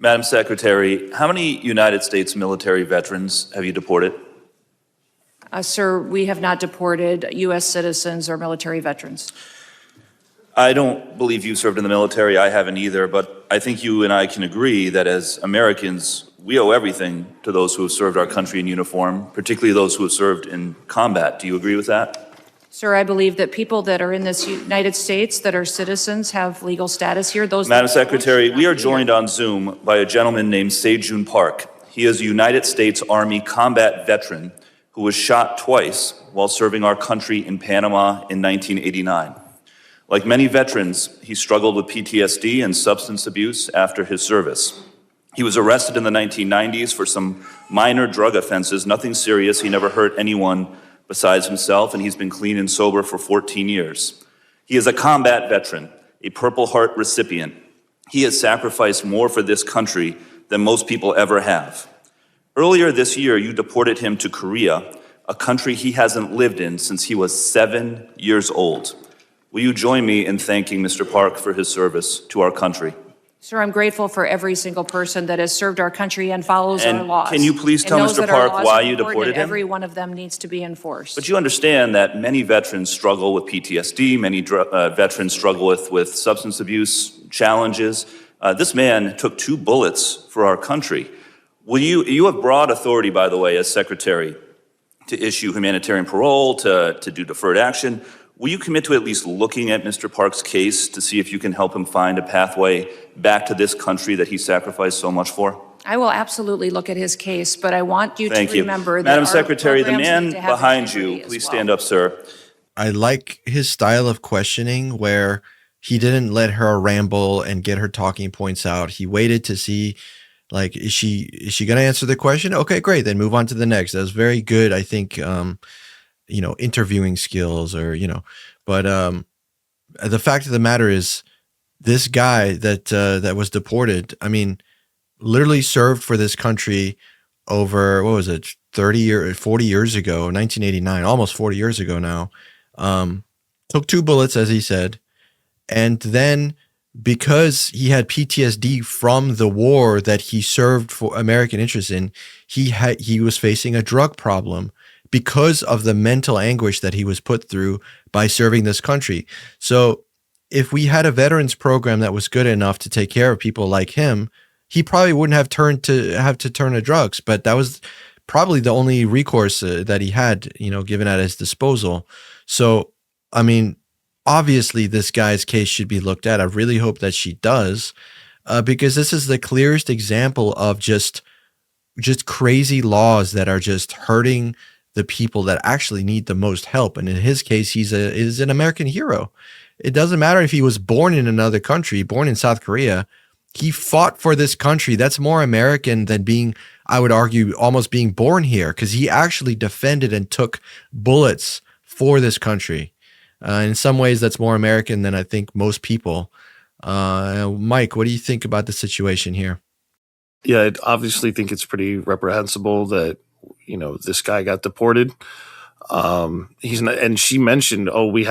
Madam Secretary, how many United States military veterans have you deported? Sir, we have not deported U.S. citizens or military veterans. I don't believe you served in the military. I haven't either, but I think you and I can agree that as Americans, we owe everything to those who have served our country in uniform, particularly those who have served in combat. Do you agree with that? Sir, I believe that people that are in this United States that are citizens have legal status here. Madam Secretary, we are joined on Zoom by a gentleman named Sae Joon Park. He is a United States Army combat veteran who was shot twice while serving our country in Panama in 1989. Like many veterans, he struggled with PTSD and substance abuse after his service. He was arrested in the 1990s for some minor drug offenses, nothing serious. He never hurt anyone besides himself, and he's been clean and sober for 14 years. He is a combat veteran, a Purple Heart recipient. He has sacrificed more for this country than most people ever have. Earlier this year, you deported him to Korea, a country he hasn't lived in since he was 7 years old. Will you join me in thanking Mr. Park for his service to our country? Sir, I'm grateful for every single person that has served our country and follows our laws. Can you please tell Mr. Park why you deported him? Every one of them needs to be enforced. But you understand that many veterans struggle with PTSD, many veterans struggle with substance abuse challenges. This man took 2 bullets for our country. You have broad authority, by the way, as Secretary, to issue humanitarian parole, to do deferred action. Will you commit to at least looking at Mr. Park's case to see if you can help him find a pathway back to this country that he sacrificed so much for? I will absolutely look at his case, but I want you Thank to remember you. that Madam our Secretary, the man programs need to have behind you, integrity as please well. stand up, sir. I like his style of questioning where he didn't let her ramble and get her talking points out. He waited to see, like, is she going to answer the question? Okay, great. Then move on to the next. That was very good. I think, interviewing skills but the fact of the matter is this guy that was deported, I mean, literally served for this country over, 40 years ago, 1989, almost 40 years ago now. Took 2 bullets, as he said. And then because he had PTSD from the war that he served for American interests in, he was facing a drug problem because of the mental anguish that he was put through by serving this country. So if we had a veterans program that was good enough to take care of people like him, he probably wouldn't have turn to drugs. But that was probably the only recourse that he had, given at his disposal. So, I mean, obviously this guy's case should be looked at. I really hope that she does, because this is the clearest example of just crazy laws that are just hurting the people that actually need the most help. And in his case, he's an American hero. It doesn't matter if he was born in another country, born in South Korea. He fought for this country. That's more American than being, I would argue, almost being born here, because he actually defended and took bullets for this country. In some ways, that's more American than I think most people. Mike, what do you think about the situation here? Yeah, I obviously think it's pretty reprehensible that this guy got deported. And she mentioned, we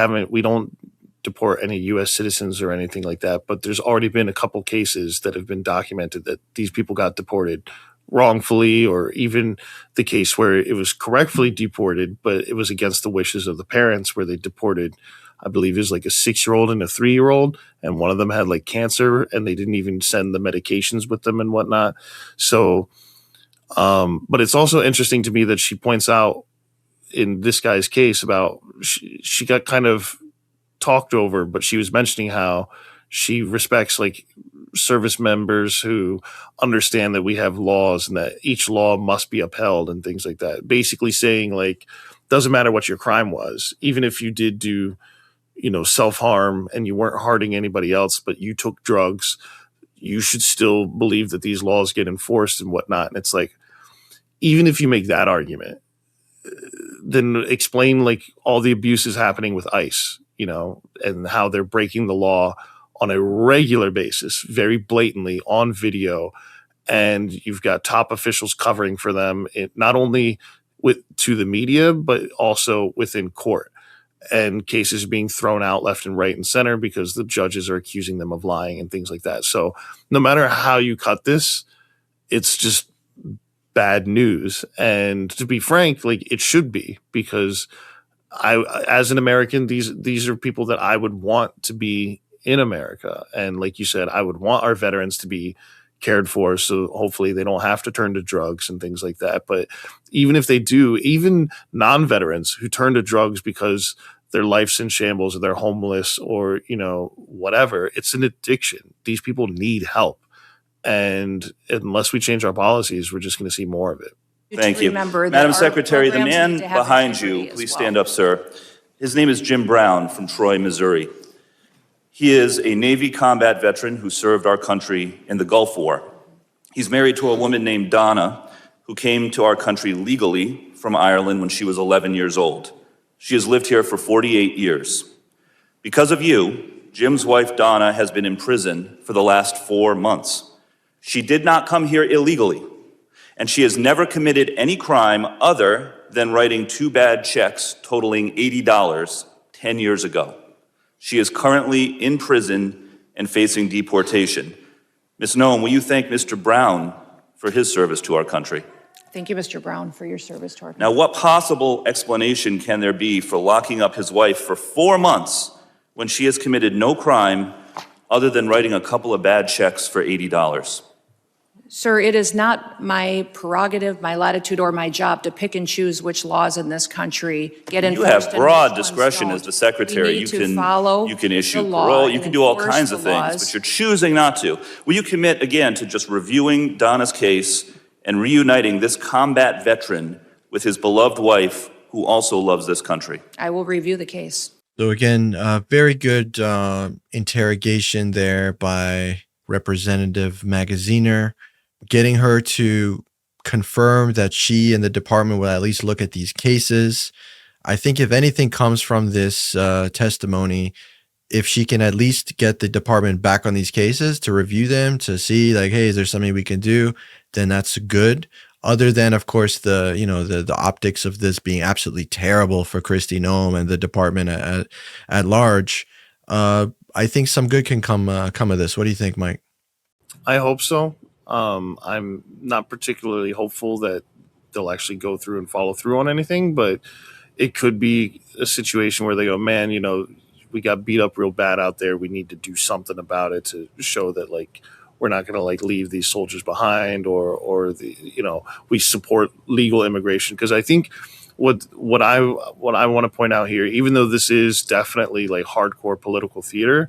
don't deport any U.S. citizens or anything like that. But there's already been a couple cases that have been documented that these people got deported wrongfully, or even the case where it was correctly deported, but it was against the wishes of the parents, where they deported, I believe it was like a 6-year-old and a 3-year-old, and one of them had like cancer, and they didn't even send the medications with them and whatnot. So, but it's also interesting to me that she points out in this guy's case about she got kind of talked over, but she was mentioning how she respects like service members who understand that we have laws and that each law must be upheld and things like that. Basically saying, like, doesn't matter what your crime was, even if you did do, self-harm and you weren't hurting anybody else, but you took drugs, you should still believe that these laws get enforced and whatnot. And it's like, even if you make that argument, then explain like all the abuses happening with ICE, and how they're breaking the law on a regular basis, very blatantly on video. And you've got top officials covering for them, not only to the media, but also within court. and cases being thrown out left and right and center because the judges are accusing them of lying and things like that. So no matter how you cut this, it's just bad news. And to be frank, like, it should be, because as an American, these are people that I would want to be in America. And like you said, I would want our veterans to be cared for, so hopefully they don't have to turn to drugs and things like that. But even if they do, even non-veterans who turn to drugs because their life's in shambles or they're homeless or, whatever, it's an addiction. These people need help. And unless we change our policies, we're just going to see more of it. Thank you. Madam Secretary, the man behind you, please stand up, sir. His name is Jim Brown from Troy, Missouri. He is a Navy combat veteran who served our country in the Gulf War. He's married to a woman named Donna, who came to our country legally from Ireland when she was 11 years old. She has lived here for 48 years. Because of you, Jim's wife, Donna, has been in prison for the last 4 months. She did not come here illegally, and she has never committed any crime other than writing 2 bad checks totaling $80 10 years ago. She is currently in prison and facing deportation. Ms. Noem, will you thank Mr. Brown for his service to our country? Thank you, Mr. Brown, for your service to our country. Now, what possible explanation can there be for locking up his wife for 4 months when she has committed no crime other than writing a couple of bad checks for $80? Sir, it is not my prerogative, my latitude, or my job to pick and choose which laws in this country get enforced. You have and broad which ones discretion don't. as the secretary. We need to follow You can issue the law parole, you and can do all enforce kinds the of things, laws. but you're choosing not to. Will you commit again to just reviewing Donna's case and reuniting this combat veteran with his beloved wife, who also loves this country? I will review the case. So again, very good interrogation there by Representative Magaziner, getting her to confirm that she and the department will at least look at these cases. I think if anything comes from this testimony, if she can at least get the department back on these cases to review them, to see like, hey, is there something we can do? Then that's good. Other than, of course, the optics of this being absolutely terrible for Kristi Noem and the department at large, I think some good can come of this. What do you think, Mike? I hope so. I'm not particularly hopeful that they'll actually go through and follow through on anything, but it could be a situation where they go, man, we got beat up real bad out there. We need to do something about it to show that, like, we're not going to like leave these soldiers behind, or we support legal immigration. Because I think what I want to point out here, even though this is definitely like hardcore political theater,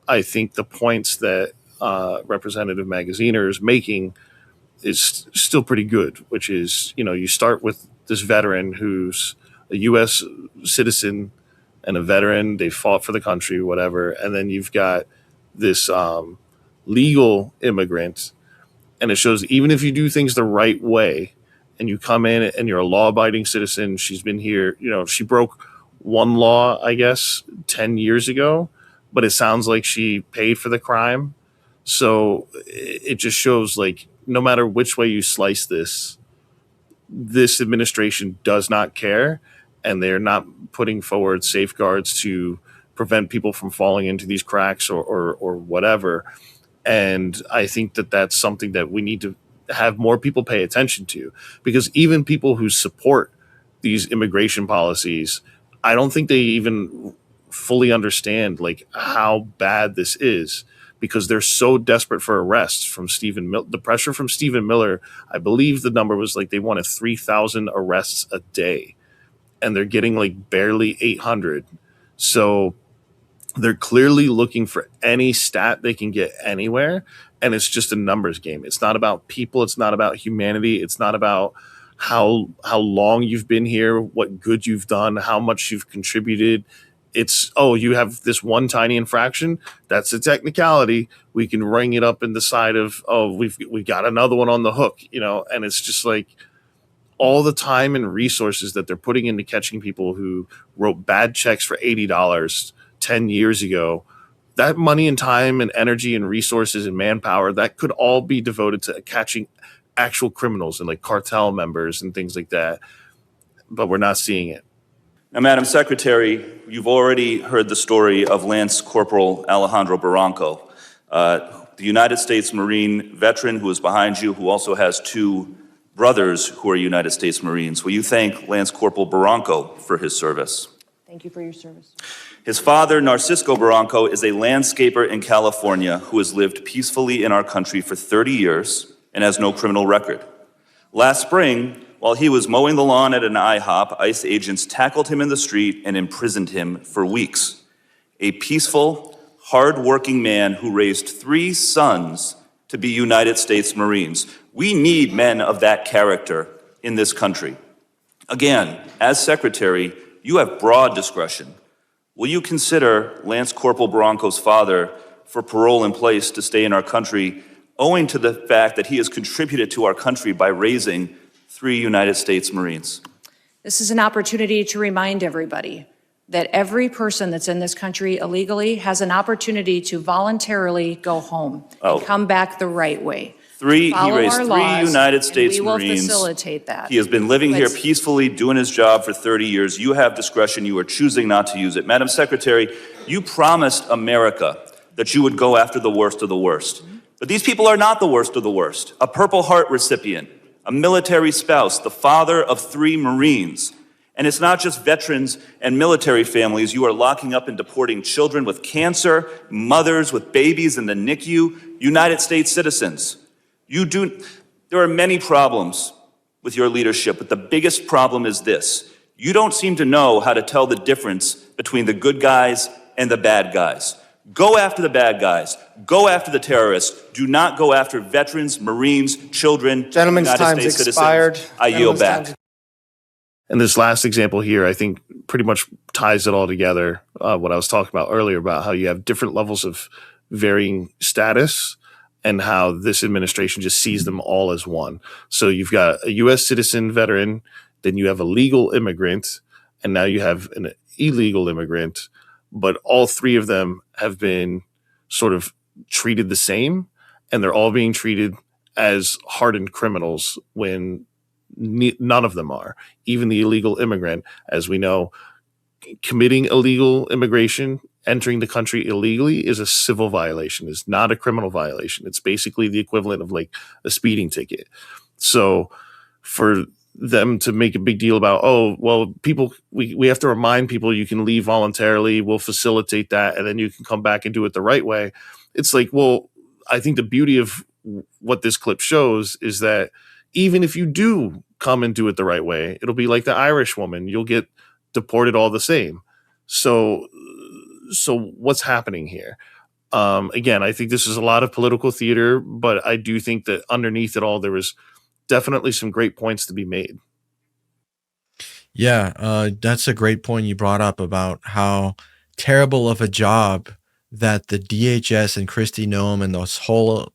I think the points that Representative Magaziner is making is still pretty good, which is, you start with this veteran who's a U.S. citizen and a veteran. They fought for the country, whatever. And then you've got this legal immigrant. And it shows even if you do things the right way and you come in and you're a law-abiding citizen, she's been here, she broke one law, I guess, 10 years ago, but it sounds like she paid for the crime. So it just shows, like, no matter which way you slice this administration does not care, and they're not putting forward safeguards to prevent people from falling into these cracks or whatever. And I think that that's something that we need to have more people pay attention to, because even people who support these immigration policies, I don't think they even fully understand like how bad this is, because they're so desperate for arrests from the pressure from Stephen Miller. I believe the number was like they wanted 3,000 arrests a day, and they're getting like barely 800. So they're clearly looking for any stat they can get anywhere. And it's just a numbers game. It's not about people. It's not about humanity. It's not about how long you've been here, what good you've done, how much you've contributed. It's, you have this one tiny infraction. That's a technicality. We can ring it up in the side of, we've got another one on the hook, and it's just like all the time and resources that they're putting into catching people who wrote bad checks for $80 10 years ago. That money and time and energy and resources and manpower, that could all be devoted to catching actual criminals and like cartel members and things like that. But we're not seeing it. Now, Madam Secretary, you've already heard the story of Lance Corporal Alejandro Barranco, the United States Marine veteran who is behind you, who also has two brothers who are United States Marines. Will you thank Lance Corporal Barranco for his service? Thank you for your service. His father, Narcisco Barranco, is a landscaper in California who has lived peacefully in our country for 30 years and has no criminal record. Last spring, while he was mowing the lawn at an IHOP, ICE agents tackled him in the street and imprisoned him for weeks. A peaceful, hard-working man who raised 3 sons to be United States Marines. We need men of that character in this country. Again, as Secretary, you have broad discretion. Will you consider Lance Corporal Barranco's father for parole in place to stay in our country, owing to the fact that he has contributed to our country by raising 3 United States Marines? This is an opportunity to remind everybody that every person that's in this country illegally has an opportunity to voluntarily go home and come back the right way. He raised 3 United States Marines. We will facilitate that. He has been living here peacefully, doing his job for 30 years. You have discretion. You are choosing not to use it. Madam Secretary, you promised America that you would go after the worst of the worst. But these people are not the worst of the worst. A Purple Heart recipient, a military spouse, the father of 3 Marines. And it's not just veterans and military families. You are locking up and deporting children with cancer, mothers with babies in the NICU, United States citizens. There are many problems with your leadership, but the biggest problem is this. You don't seem to know how to tell the difference between the good guys and the bad guys. Go after the bad guys. Go after the terrorists. Do not go after veterans, Marines, children, Gentleman's United time's States expired. citizens. I yield back. And this last example here, I think pretty much ties it all together. What I was talking about earlier about how you have different levels of varying status and how this administration just sees them all as one. So you've got a U.S. citizen veteran, then you have a legal immigrant, and now you have an illegal immigrant. But all 3 of them have been sort of treated the same, and they're all being treated as hardened criminals when none of them are. Even the illegal immigrant, as we know, committing illegal immigration, entering the country illegally is a civil violation. It's not a criminal violation. It's basically the equivalent of like a speeding ticket. So for them to make a big deal about, oh, well, people, we have to remind people you can leave voluntarily. We'll facilitate that. And then you can come back and do it the right way. It's like, well, I think the beauty of what this clip shows is that even if you do come and do it the right way, it'll be like the Irish woman. You'll get deported all the same. So what's happening here? Again, I think this is a lot of political theater, but I do think that underneath it all, there was definitely some great points to be made. Yeah, that's a great point you brought up about how terrible of a job that the DHS and Kristi Noem and this whole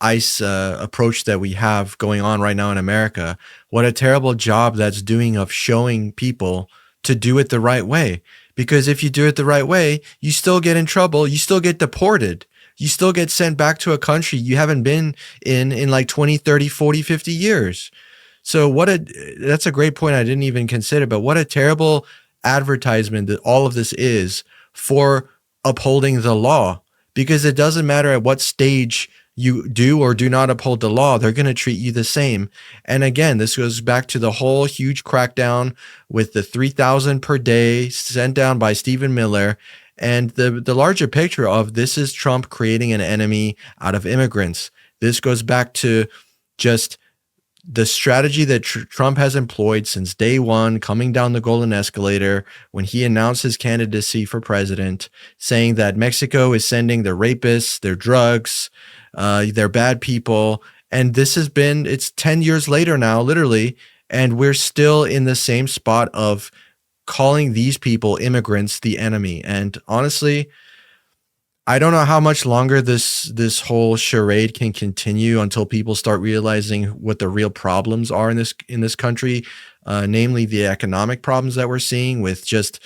ICE approach that we have going on right now in America, what a terrible job that's doing of showing people to do it the right way. Because if you do it the right way, you still get in trouble, you still get deported, you still get sent back to a country you haven't been in like 20, 30, 40, 50 years. So that's a great point I didn't even consider, but what a terrible advertisement that all of this is for upholding the law, because it doesn't matter at what stage you do or do not uphold the law, they're going to treat you the same. And again, this goes back to the whole huge crackdown with the 3,000 per day sent down by Stephen Miller. And the larger picture of this is Trump creating an enemy out of immigrants. This goes back to just the strategy that Trump has employed since day one, coming down the golden escalator when he announced his candidacy for president, saying that Mexico is sending their rapists, their drugs, they're bad people. And this has been, it's 10 years later now, literally, and we're still in the same spot of calling these people, immigrants, the enemy. And honestly, I don't know how much longer this whole charade can continue until people start realizing what the real problems are in this country, namely the economic problems that we're seeing with just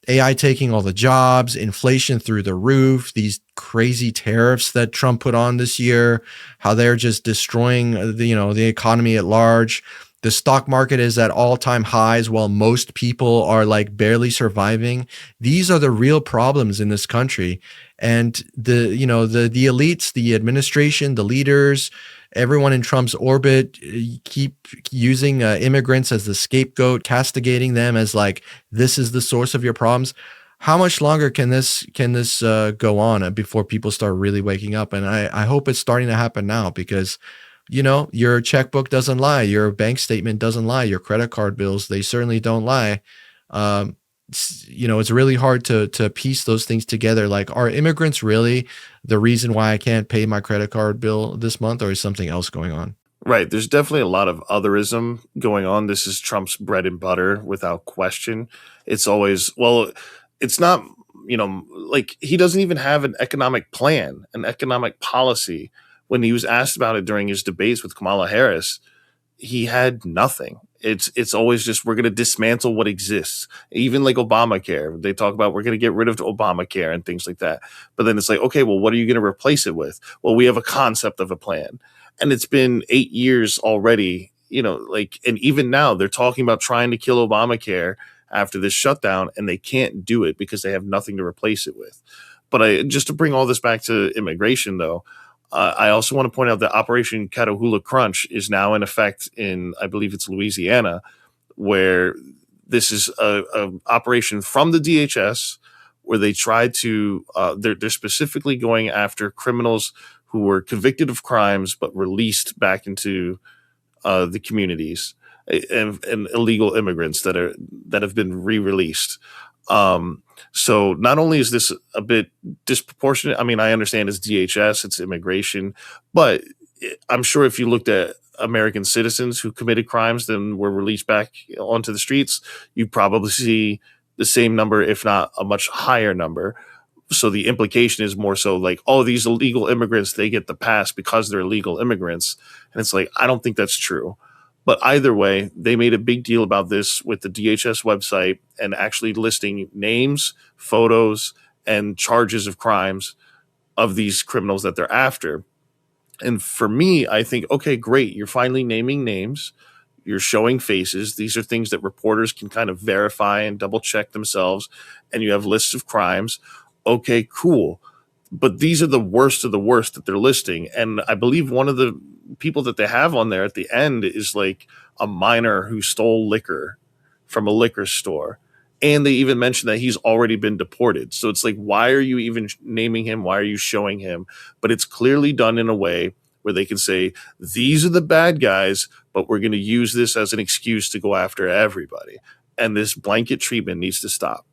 AI taking all the jobs, inflation through the roof, these crazy tariffs that Trump put on this year, how they're just destroying the economy at large. The stock market is at all-time highs while most people are like barely surviving. These are the real problems in this country. And the elites, the administration, the leaders, everyone in Trump's orbit keep using immigrants as the scapegoat, castigating them as like this is the source of your problems. How much longer can this go on before people start really waking up? And I hope it's starting to happen now, because your checkbook doesn't lie, your bank statement doesn't lie, your credit card bills, they certainly don't lie. It's really hard to piece those things together. Like, are immigrants really the reason why I can't pay my credit card bill this month, or is something else going on? Right. There's definitely a lot of otherism going on. This is Trump's bread and butter without question. It's always, well, it's not, like he doesn't even have an economic plan, an economic policy. When he was asked about it during his debates with Kamala Harris, he had nothing. It's always just, we're going to dismantle what exists. Even like Obamacare, they talk about we're going to get rid of Obamacare and things like that. But then it's like, okay, well, what are you going to replace it with? Well, we have a concept of a plan. And it's been 8 years already, and even now they're talking about trying to kill Obamacare after this shutdown, and they can't do it because they have nothing to replace it with. But just to bring all this back to immigration, though, I also want to point out that Operation Catahoula Crunch is now in effect in, I believe it's Louisiana, where this is a operation from the DHS where they tried to, they're specifically going after criminals who were convicted of crimes but released back into the communities, and illegal immigrants that have been re-released. So not only is this a bit disproportionate, I mean, I understand it's DHS, it's immigration, but I'm sure if you looked at American citizens who committed crimes then were released back onto the streets, you'd probably see the same number, if not a much higher number. So the implication is more so like, oh, these illegal immigrants, they get the pass because they're illegal immigrants. And it's like, I don't think that's true. But either way, they made a big deal about this with the DHS website and actually listing names, photos, and charges of crimes of these criminals that they're after. And for me, I think, okay, great. You're finally naming names. You're showing faces. These are things that reporters can kind of verify and double check themselves. And you have lists of crimes. Okay, cool. But these are the worst of the worst that they're listing. And I believe one of the people that they have on there at the end is like a minor who stole liquor from a liquor store. And they even mentioned that he's already been deported. So it's like, why are you even naming him? Why are you showing him? But it's clearly done in a way where they can say, these are the bad guys, but we're going to use this as an excuse to go after everybody. And this blanket treatment needs to stop.